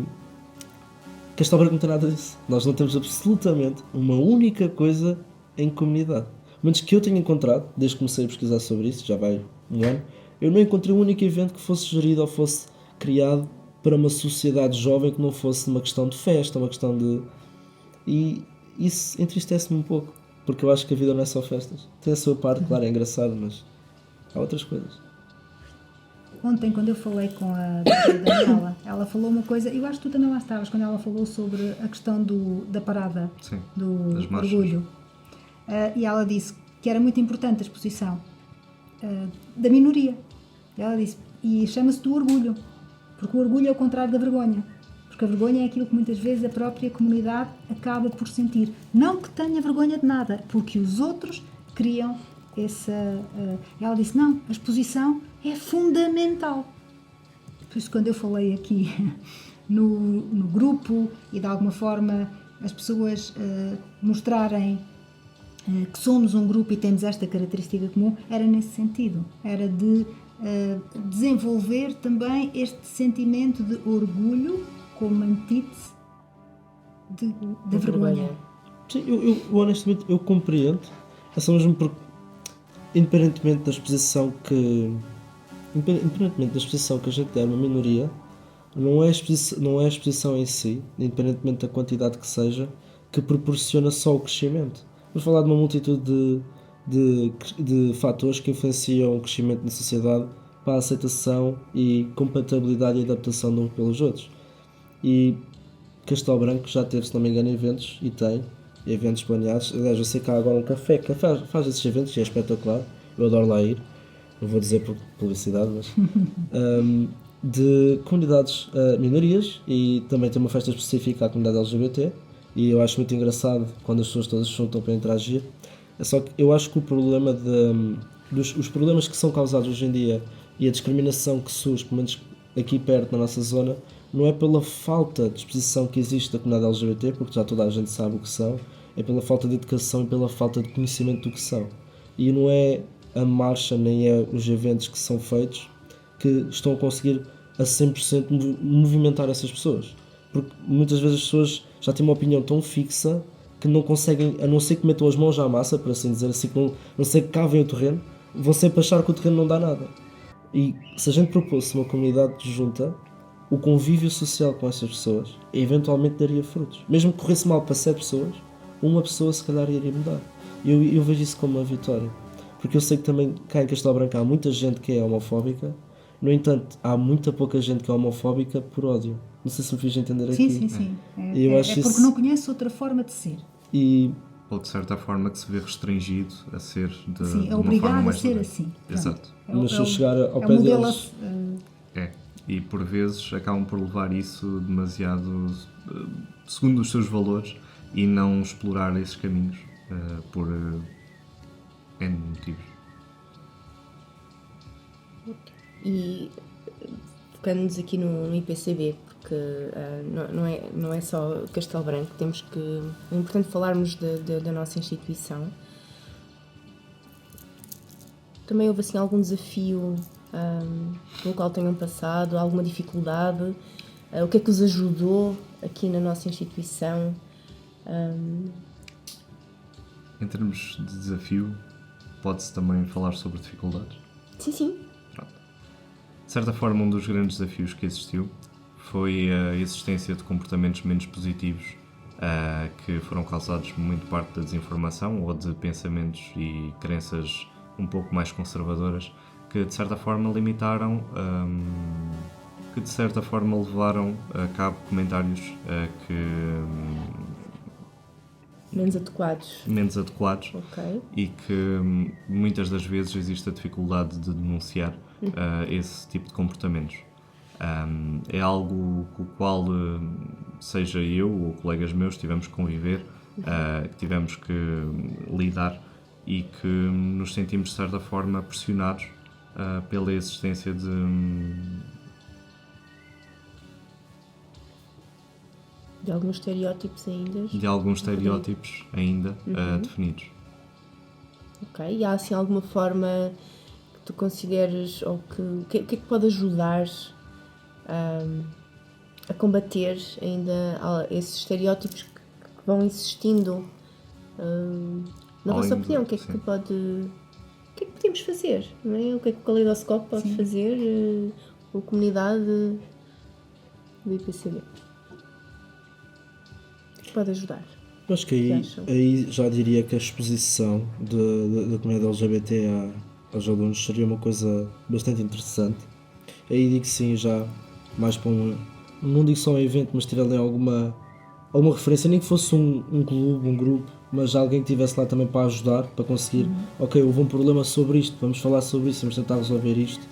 Castelo Branco não tem nada disso. Nós não temos absolutamente uma única coisa em comunidade. Pelo menos que eu tenha encontrado, desde que comecei a pesquisar sobre isso, já vai um ano, eu não encontrei um único evento que fosse gerido ou fosse criado para uma sociedade jovem que não fosse uma questão de festa, uma questão de... E isso entristece-me um pouco, porque eu acho que a vida não é só festas. Tem a sua parte, claro, é engraçado, mas há outras coisas. Ontem, quando eu falei com a doutora Daniela, ela falou uma coisa, eu acho que tu também lá estavas, quando ela falou sobre a questão da parada, Sim, do das marchas. orgulho. E ela disse que era muito importante a exposição da minoria. Ela disse, e chama-se do orgulho, porque o orgulho é o contrário da vergonha. Porque a vergonha é aquilo que muitas vezes a própria comunidade acaba por sentir. Não que tenha vergonha de nada, porque os outros criam essa... Ela disse, não, a exposição é fundamental. Por isso, quando eu falei aqui no grupo e de alguma forma as pessoas mostrarem que somos um grupo e temos esta característica comum, era nesse sentido. Era de desenvolver também este sentimento de orgulho como antítese da vergonha. Sim, eu honestamente eu compreendo. É só mesmo porque, independentemente da exposição que a gente tem, uma minoria, não é a exposição em si, independentemente da quantidade que seja, que proporciona só o crescimento. Vamos falar de uma multitude de fatores que influenciam o crescimento na sociedade para a aceitação e compatibilidade e adaptação de uns pelos outros. E Castelo Branco já teve, se não me engano, eventos, e tem eventos planeados. Aliás, eu sei que há agora um café que faz esses eventos e é espetacular. Eu adoro lá ir. Não vou dizer por publicidade, mas... de comunidades minorias, e também tem uma festa específica à comunidade LGBT, e eu acho muito engraçado quando as pessoas todas se juntam para interagir. É só que eu acho que o problema os problemas que são causados hoje em dia e a discriminação que surge, pelo menos aqui perto na nossa zona, não é pela falta de exposição que existe da comunidade LGBT, porque já toda a gente sabe o que são, é pela falta de educação e pela falta de conhecimento do que são. E não é a marcha nem é os eventos que são feitos que estão a conseguir a 100% movimentar essas pessoas. Porque muitas vezes as pessoas já têm uma opinião tão fixa que não conseguem, a não ser que metam as mãos à massa, por assim dizer, assim, que não sei que cavem o terreno, vão sempre achar que o terreno não dá nada. E se a gente propôs uma comunidade junta, o convívio social com essas pessoas eventualmente daria frutos. Mesmo que corresse mal para 7 pessoas, uma pessoa se calhar iria mudar. Eu vejo isso como uma vitória. Porque eu sei que também cá em Castelo Branco há muita gente que é homofóbica. No entanto, há muita pouca gente que é homofóbica por ódio. Não sei se me fiz entender aqui. Sim. Eu acho porque isso... não conhece outra forma de ser. Ou de certa forma que se vê restringido a ser de, Sim, de é uma obrigado forma a mais ser leve. assim. Exato. Mas se eu chegar ao pé modelo deles... E por vezes acabam por levar isso demasiado segundo os seus valores e não explorar esses caminhos por N motivos. E focando-nos aqui no IPCB, porque não é só Castelo Branco, é importante falarmos da nossa instituição. Também houve assim algum desafio no qual tenham passado, alguma dificuldade? O que é que os ajudou aqui na nossa instituição? Em termos de desafio, pode-se também falar sobre dificuldades? Sim. Pronto. De certa forma, um dos grandes desafios que existiu foi a existência de comportamentos menos positivos que foram causados muito parte da desinformação ou de pensamentos e crenças um pouco mais conservadoras que de certa forma limitaram, que de certa forma levaram a cabo comentários que menos adequados Ok. e que muitas das vezes existe a dificuldade de denunciar esse tipo de comportamentos. É algo com o qual, seja eu ou colegas meus, tivemos que conviver, que tivemos que lidar e que nos sentimos de certa forma pressionados pela existência De alguns estereótipos ainda. de alguns estereótipos ainda definidos. Ok. E há assim alguma forma que tu consideres, ou que o que é que pode ajudar a combater ainda esses estereótipos que vão existindo? Na Além vossa de- opinião, o que é que sim. pode... O que é que podemos fazer? Não é? O que é que o Caleidoscópio pode fazer? A comunidade do IPCB? O que pode ajudar? Eu acho que que aí, acham? aí já diria que a exposição da comunidade LGBT aos alunos seria uma coisa bastante interessante. Aí digo sim, já mais para não digo só um evento, mas ter ali alguma referência, nem que fosse um clube, um grupo, mas alguém que estivesse lá também para ajudar, para conseguir, ok, houve um problema sobre isto, vamos falar sobre isso, vamos tentar resolver isto.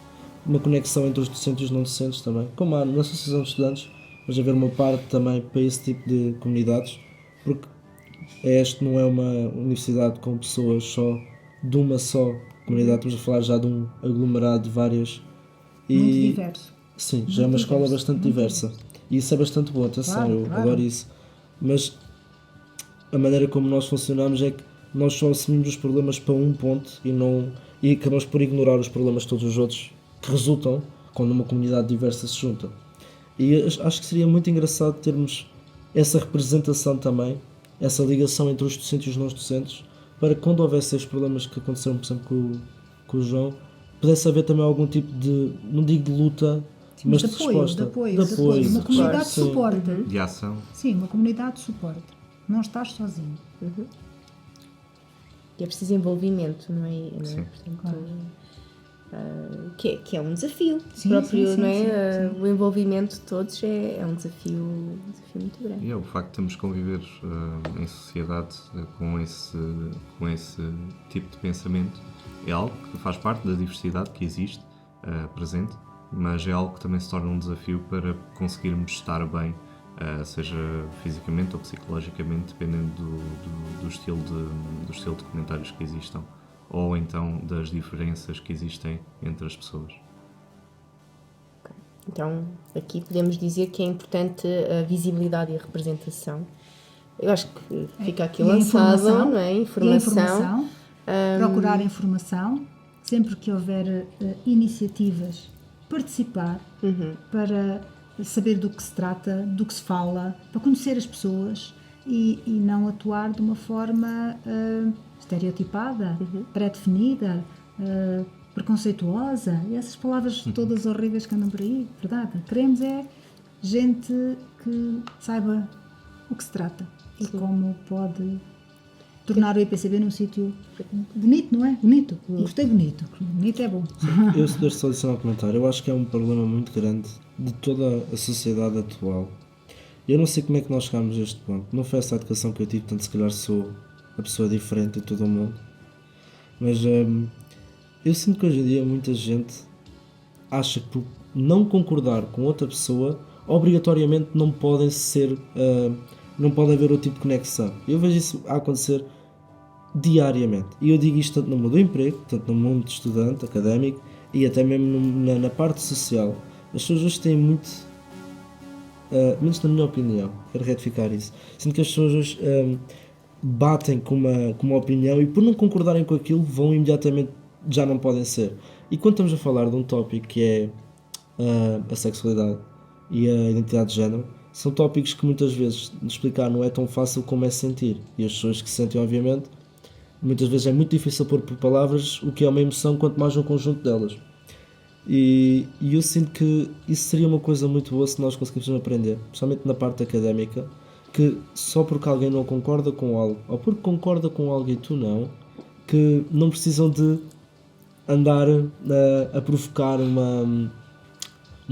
Uma conexão entre os docentes e os não docentes também, como há na Associação de Estudantes, mas haver uma parte também para esse tipo de comunidades, porque este não é uma universidade com pessoas só de uma só comunidade, estamos a falar já de um aglomerado de várias. Muito diverso. Sim, já é uma escola diverso, bastante muito diversa. E isso é bastante bom, atenção, Claro, eu claro. adoro isso. Mas a maneira como nós funcionamos é que nós só assumimos os problemas para um ponto e acabamos por ignorar os problemas de todos os outros que resultam quando uma comunidade diversa se junta. E acho que seria muito engraçado termos essa representação também, essa ligação entre os docentes e os não docentes, para que quando houvesse esses problemas que aconteceram, por exemplo, com o João, pudesse haver também algum tipo de, não digo de luta, Sim, mas de de apoio, resposta. de apoio. De apoio, Uma de comunidade de resposta, sim. suporte. De ação. Sim, uma comunidade de suporte. Não estás sozinho. E é preciso envolvimento, não é? Sim. Portanto, que é um desafio. Sim, próprio, sim, sim, não é? sim, sim. O envolvimento de todos é um desafio muito grande. E é o facto de termos que conviver em sociedade com esse tipo de pensamento é algo que faz parte da diversidade que existe presente, mas é algo que também se torna um desafio para conseguirmos estar bem, seja fisicamente ou psicologicamente, dependendo do estilo de comentários que existam ou então das diferenças que existem entre as pessoas. Então, aqui podemos dizer que é importante a visibilidade e a representação. Eu acho que fica aqui E a lançado, informação, não é? e a informação, procurar informação, sempre que houver iniciativas, participar para saber do que se trata, do que se fala, para conhecer as pessoas e não atuar de uma forma estereotipada, pré-definida, preconceituosa, e essas palavras todas horríveis que andam por aí, verdade? Queremos é gente que saiba o que se trata e como pode tornar o IPCB num sítio bonito, não é? Bonito. Gostei bonito. Bonito é bom. Eu se deixo só adicionar um comentário, eu acho que é um problema muito grande de toda a sociedade atual. Eu não sei como é que nós chegámos a este ponto. Não foi essa a educação que eu tive, portanto se calhar sou a pessoa diferente de todo o mundo. Mas eu sinto que hoje em dia muita gente acha que por não concordar com outra pessoa, obrigatoriamente não podem ser, não pode haver outro tipo de conexão. Eu vejo isso a acontecer diariamente. E eu digo isto tanto no mundo do emprego, tanto no mundo de estudante, académico e até mesmo na parte social. As pessoas hoje têm muito, menos na minha opinião, quero retificar isso. Sinto que as pessoas hoje batem com uma opinião e por não concordarem com aquilo vão imediatamente, já não podem ser. E quando estamos a falar de um tópico que é a sexualidade e a identidade de género, são tópicos que muitas vezes de explicar não é tão fácil como é sentir. E as pessoas que sentem, obviamente, muitas vezes é muito difícil pôr por palavras o que é uma emoção, quanto mais um conjunto delas. E eu sinto que isso seria uma coisa muito boa se nós conseguíssemos aprender, principalmente na parte académica, que só porque alguém não concorda com algo, ou porque concorda com algo e tu não, que não precisam de andar a provocar uma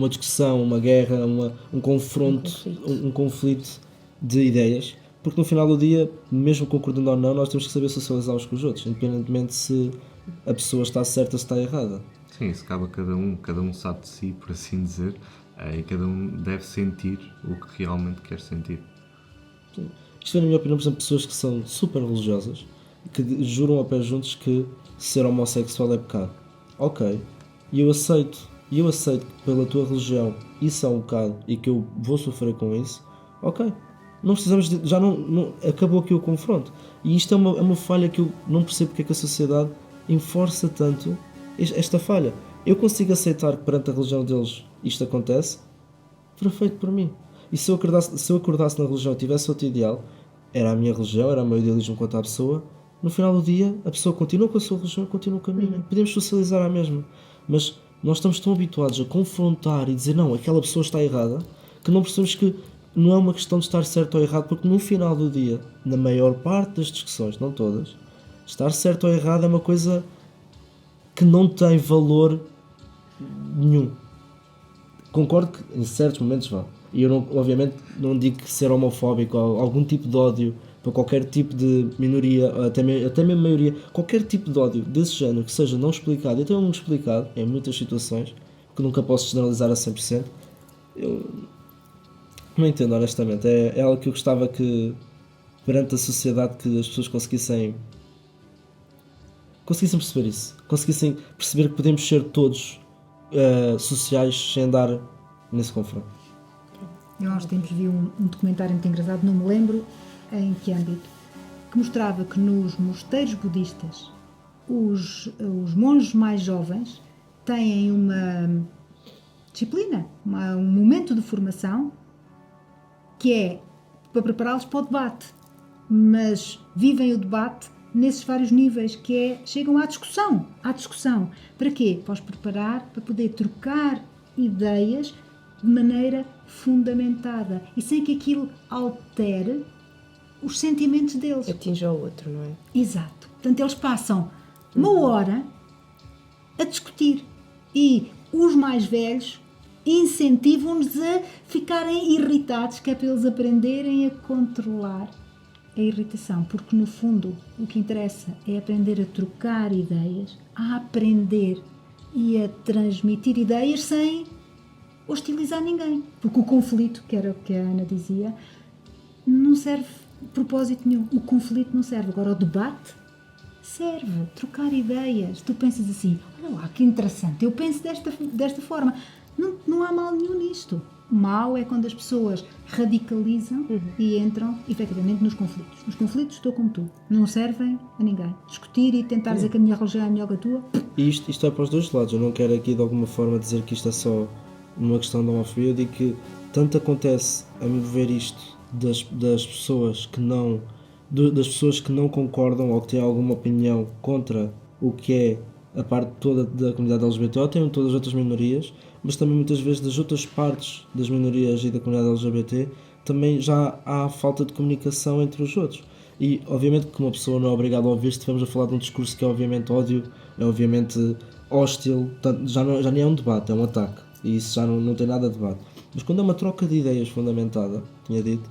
discussão, uma guerra, um confronto, um conflito de ideias, Porque no final do dia, mesmo concordando ou não, nós temos que saber socializar uns com os outros, independentemente se a pessoa está certa ou se está errada. Sim, isso cabe a cada um sabe de si, por assim dizer, e cada um deve sentir o que realmente quer sentir. Isto é, na minha opinião, por exemplo, pessoas que são super religiosas, que juram a pé juntos que ser homossexual é pecado. Ok, e eu aceito que pela tua religião isso é um pecado e que eu vou sofrer com isso. Ok, não precisamos de, já não acabou aqui o confronto. E isto é uma falha que eu não percebo porque é que a sociedade enforça tanto esta falha. Eu consigo aceitar que perante a religião deles isto acontece, perfeito para mim. E se eu acordasse na religião e tivesse outro ideal, era a minha religião, era o meu idealismo quanto à pessoa, no final do dia a pessoa continua com a sua religião, continua com a minha. Podemos socializar à mesma. Mas nós estamos tão habituados a confrontar e dizer não, aquela pessoa está errada, que não percebemos que não é uma questão de estar certo ou errado, porque no final do dia, na maior parte das discussões, não todas, estar certo ou errado é uma coisa que não tem valor nenhum. Concordo que em certos momentos vá. E eu não, obviamente não digo que ser homofóbico ou algum tipo de ódio para qualquer tipo de minoria, até mesmo maioria, qualquer tipo de ódio desse género que seja não explicado, e até mesmo explicado em muitas situações, que nunca posso generalizar a 100%, eu não entendo honestamente. É algo que eu gostava que perante a sociedade que as pessoas conseguissem perceber isso, conseguissem perceber que podemos ser todos sociais sem andar nesse confronto. Eu há uns tempos vi um documentário muito engraçado, não me lembro em que âmbito, que mostrava que nos mosteiros budistas os monges mais jovens têm uma disciplina, um momento de formação que é para prepará-los para o debate, mas vivem o debate nesses vários níveis, que é, chegam à discussão. Para quê? Para os preparar, para poder trocar ideias de maneira fundamentada e sem que aquilo altere os sentimentos deles. Atinge ao outro, não é? Exato. Portanto, eles passam uma hora a discutir e os mais velhos incentivam-nos a ficarem irritados, que é para eles aprenderem a controlar a irritação, porque no fundo o que interessa é aprender a trocar ideias, a aprender e a transmitir ideias sem hostilizar ninguém, porque o conflito, que era o que a Ana dizia, não serve propósito nenhum. O conflito não serve. Agora o debate serve, trocar ideias. Tu pensas assim, olha lá que interessante, eu penso desta forma. Não há mal nenhum nisto. O mal é quando as pessoas radicalizam e entram efetivamente nos conflitos. Nos conflitos estou como tu, não servem a ninguém. Discutir e tentar dizer que a minha religião é melhor que a tua. E isto é para os dois lados. Eu não quero aqui de alguma forma dizer que isto é só uma questão da homofobia. Eu digo que tanto acontece, a meu ver, isto das pessoas que não concordam ou que têm alguma opinião contra o que é a parte toda da comunidade LGBT, ou tem todas as outras minorias, mas também muitas vezes das outras partes das minorias e da comunidade LGBT também já há falta de comunicação entre os outros. E obviamente que uma pessoa não é obrigada a ouvir se estivermos a falar de um discurso que é obviamente ódio, é obviamente hostil, já nem é um debate, é um ataque, e isso já não tem nada de debate. Mas quando é uma troca de ideias fundamentada, tinha dito,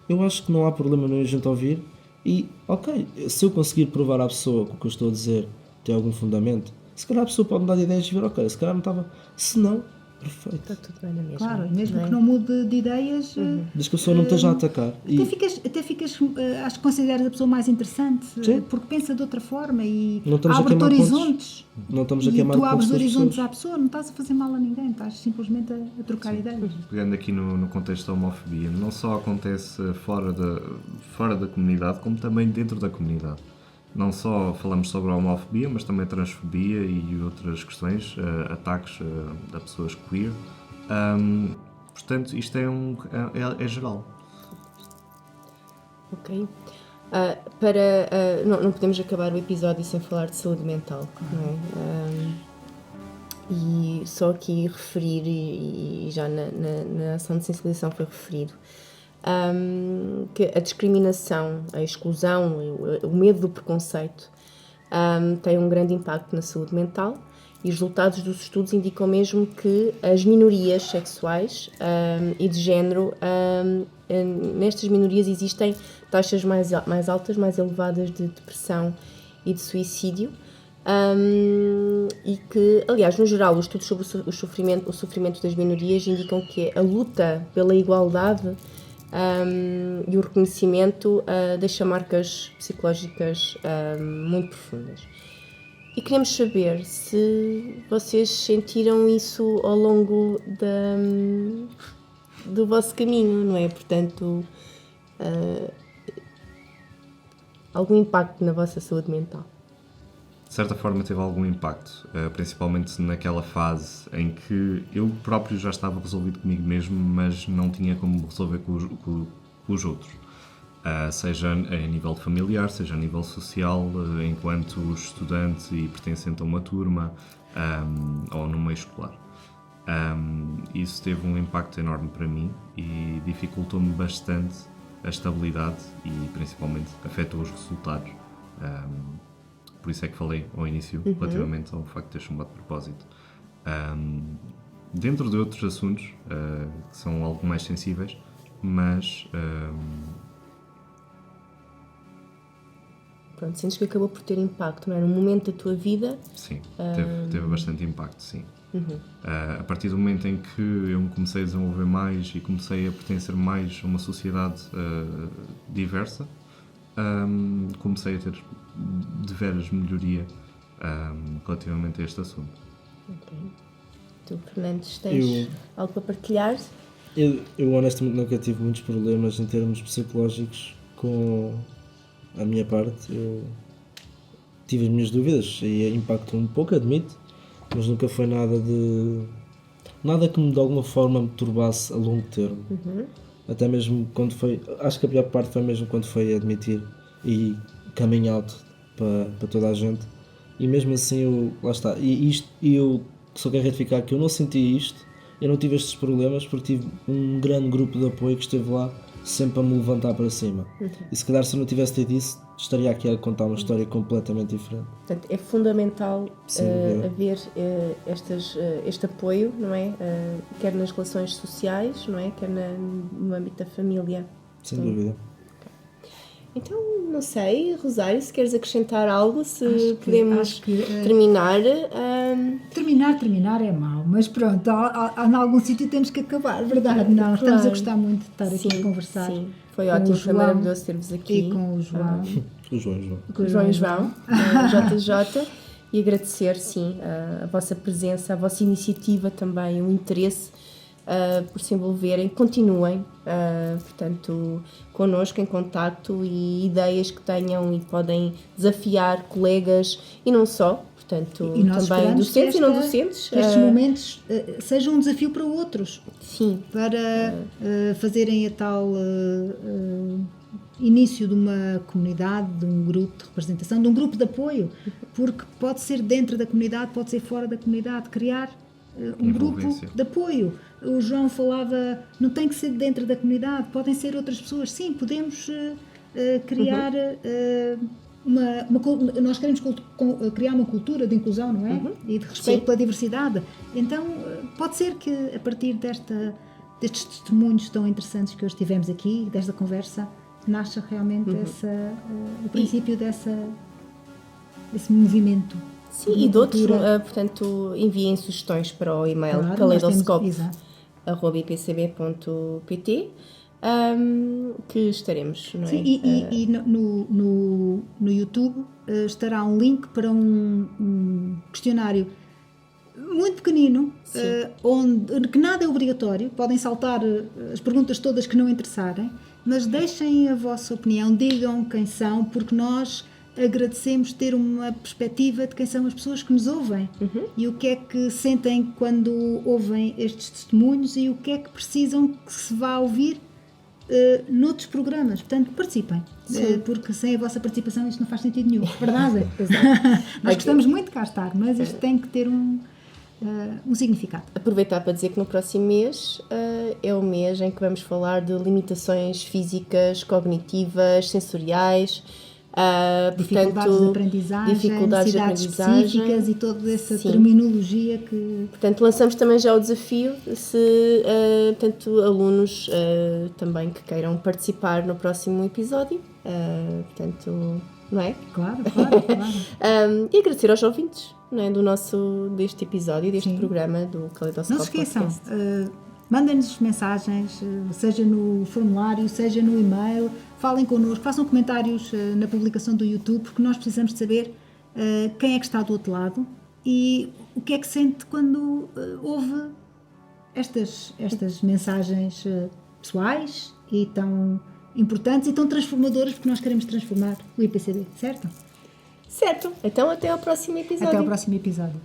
eu acho que não há problema nenhum a gente ouvir e, ok, se eu conseguir provar à pessoa que o que eu estou a dizer tem algum fundamento, se calhar a pessoa pode mudar de ideias e ver, ok, se calhar não estava, se não, perfeito. Está tudo bem na mesma. Claro, mesmo não é? que não mude de ideias, Desde que a pessoa não esteja a atacar. E até ficas, acho que consideras a pessoa mais interessante, Sim. porque pensa de outra forma e Não estamos a abre-te queimar horizontes. não estamos a E queimar tu abres pontos das horizontes pessoas. à pessoa, não estás a fazer mal a ninguém, estás simplesmente a trocar ideias. Pegando aqui no contexto da homofobia, não só acontece fora da comunidade, como também dentro da comunidade. Não só falamos sobre a homofobia, mas também transfobia e outras questões, ataques a pessoas queer. Portanto, isto é geral. Ok. Não podemos acabar o episódio sem falar de saúde mental, não é? E só aqui referir, e já na ação de sensibilização foi referido, que a discriminação, a exclusão, o medo do preconceito tem um grande impacto na saúde mental, e os resultados dos estudos indicam mesmo que as minorias sexuais e de género, nestas minorias existem taxas mais altas, mais elevadas de depressão e de suicídio. E que, aliás, no geral, os estudos sobre o sofrimento das minorias indicam que a luta pela igualdade e o reconhecimento deixa marcas psicológicas muito profundas. E queremos saber se vocês sentiram isso ao longo do vosso caminho, não é? Portanto, algum impacto na vossa saúde mental. De certa forma teve algum impacto, principalmente naquela fase em que eu próprio já estava resolvido comigo mesmo, mas não tinha como resolver com os outros. Seja a nível familiar, seja a nível social, enquanto estudante e pertencente a uma turma, ou no meio escolar. Isso teve um impacto enorme para mim e dificultou-me bastante a estabilidade e principalmente afetou os resultados. Por isso é que falei ao início relativamente ao facto de ter chumbado de propósito. Dentro de outros assuntos que são algo mais sensíveis, mas pronto, sentes que acabou por ter impacto, não é? No momento da tua vida. Sim, teve bastante impacto, sim. A partir do momento em que eu me comecei a desenvolver mais e comecei a pertencer mais a uma sociedade diversa, comecei a ter de veras melhoria relativamente a este assunto. Ok. Tu, Fernandes, tens algo para partilhar? Eu honestamente nunca tive muitos problemas em termos psicológicos com a minha parte. Eu tive as minhas dúvidas e impactou um pouco, admito, mas nunca foi nada que me de alguma forma me turbasse a longo termo. Até mesmo quando foi, acho que a pior parte foi mesmo quando foi admitir e coming out para toda a gente, e mesmo assim lá está, e eu só quero retificar que eu não senti isto, eu não tive estes problemas porque tive um grande grupo de apoio que esteve lá sempre a me levantar para cima. E se calhar se eu não tivesse tido isso, estaria aqui a contar uma história completamente diferente. Portanto, é fundamental haver este apoio, não é? Quer nas relações sociais, não é? Quer no âmbito da família. Sem dúvida. Então, não sei, Rosário, se queres acrescentar algo, se podemos terminar. Terminar é mau, mas pronto, em algum sítio temos que acabar, verdade? Não, Claro. estamos a gostar muito de estar aqui a conversar. Sim, foi com ótimo, o foi João maravilhoso ter-vos aqui. E com o João. O João. Com o João e João, JJ, e agradecer, sim, a vossa presença, a vossa iniciativa também, o interesse por se envolverem. Continuem, portanto, connosco em contacto e ideias que tenham e podem desafiar colegas e não só, portanto, E nós também esperamos docentes que e não docentes. que estes momentos sejam um desafio para outros. Sim. Para fazerem a tal início de uma comunidade, de um grupo de representação, de um grupo de apoio, porque pode ser dentro da comunidade, pode ser fora da comunidade, criar um grupo de apoio. O João falava, não tem que ser dentro da comunidade, podem ser outras pessoas. Sim, podemos criar nós queremos criar uma cultura de inclusão, não é? E de respeito pela diversidade. Então, pode ser que a partir destes testemunhos tão interessantes que hoje tivemos aqui, desta conversa, nasça realmente o princípio desse movimento. Sim, e de outros, portanto, enviem sugestões para o e-mail kaleidoscope@ipcb.pt, que estaremos, não é? Sim, e no YouTube estará um link para um questionário muito pequenino, que nada é obrigatório, podem saltar as perguntas todas que não interessarem, mas deixem a vossa opinião, digam quem são, porque nós agradecemos ter uma perspectiva de quem são as pessoas que nos ouvem e o que é que sentem quando ouvem estes testemunhos e o que é que precisam que se vá ouvir noutros programas. Portanto, participem, porque sem a vossa participação isto não faz sentido nenhum, verdade? Nós gostamos muito de cá estar, mas isto tem que ter um significado. Aproveitar para dizer que no próximo mês é o mês em que vamos falar de limitações físicas, cognitivas, sensoriais, Dificuldades de aprendendizagem, dificuldades de necessidades aprendizagem. específicas e toda essa Sim. terminologia que... Portanto, lançamos também já o desafio, se portanto, alunos também que queiram participar no próximo episódio, portanto, não é? Claro. E agradecer aos ouvintes, não é? Deste episódio, deste Sim. programa do Caleidoscópio Não se esqueçam, Podcast. mandem-nos mensagens, seja no formulário, seja no e-mail, falem connosco, façam comentários na publicação do YouTube, porque nós precisamos de saber quem é que está do outro lado e o que é que sente quando ouve estas mensagens pessoais e tão importantes e tão transformadoras, porque nós queremos transformar o IPCB, certo? Certo, então até ao próximo episódio. Até ao próximo episódio.